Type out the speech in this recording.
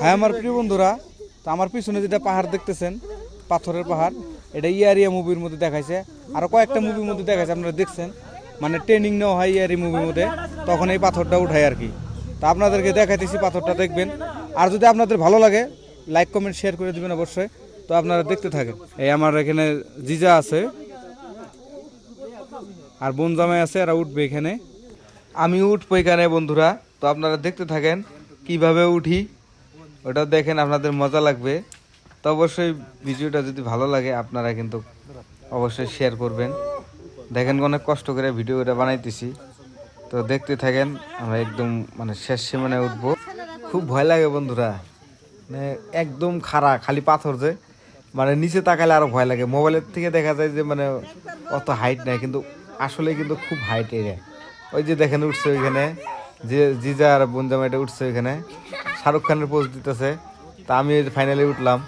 হ্যাঁ আমার প্রিয় বন্ধুরা, তো আমার পিছনে যেটা পাহাড় দেখতেছেন, পাথরের পাহাড়, এটা ইয়ারিয়া মুভির মধ্যে দেখাইছে। আরও কয়েকটা মুভির মধ্যে দেখাইছে, আপনারা দেখছেন। মানে ট্রেনিং নেওয়া হয় ইয়ারি মুভির মধ্যে, তখন এই পাথরটা উঠায় আর কি। তা আপনাদেরকে দেখাইতেছি, পাথরটা দেখবেন। আর যদি আপনাদের ভালো লাগে, লাইক কমেন্ট শেয়ার করে দেবেন অবশ্যই। তো আপনারা দেখতে থাকেন। এই আমার এখানে জিজা আছে আর বোন জামাই আছে, এরা উঠবে এখানে। আমি উঠবো এখানে বন্ধুরা। তো আপনারা দেখতে থাকেন কিভাবে উঠি, ওটা দেখেন, আপনাদের মজা লাগবে। তো অবশ্যই ভিডিওটা যদি ভালো লাগে আপনারা কিন্তু অবশ্যই শেয়ার করবেন। দেখেন অনেক কষ্ট করে ভিডিওটা বানাইতেছি, তো দেখতে থাকেন। আমরা একদম মানে শেষ সীমানায় উঠবো। খুব ভয় লাগে বন্ধুরা, মানে একদম খাড়া, খালি পাথর যে, মানে নিচে তাকালে আরো ভয় লাগে। মোবাইলের থেকে দেখা যায় যে মানে অত হাইট নাই, কিন্তু আসলে কিন্তু খুব হাইট এরিয়া। ওই যে দেখেন উঠছে ওইখানে, যে জিজা আর বোনজামা এটা উঠছে ওইখানে, শাহরুখ খানের পোজ দিতেছে। তা আমি ফাইনালি উঠলাম।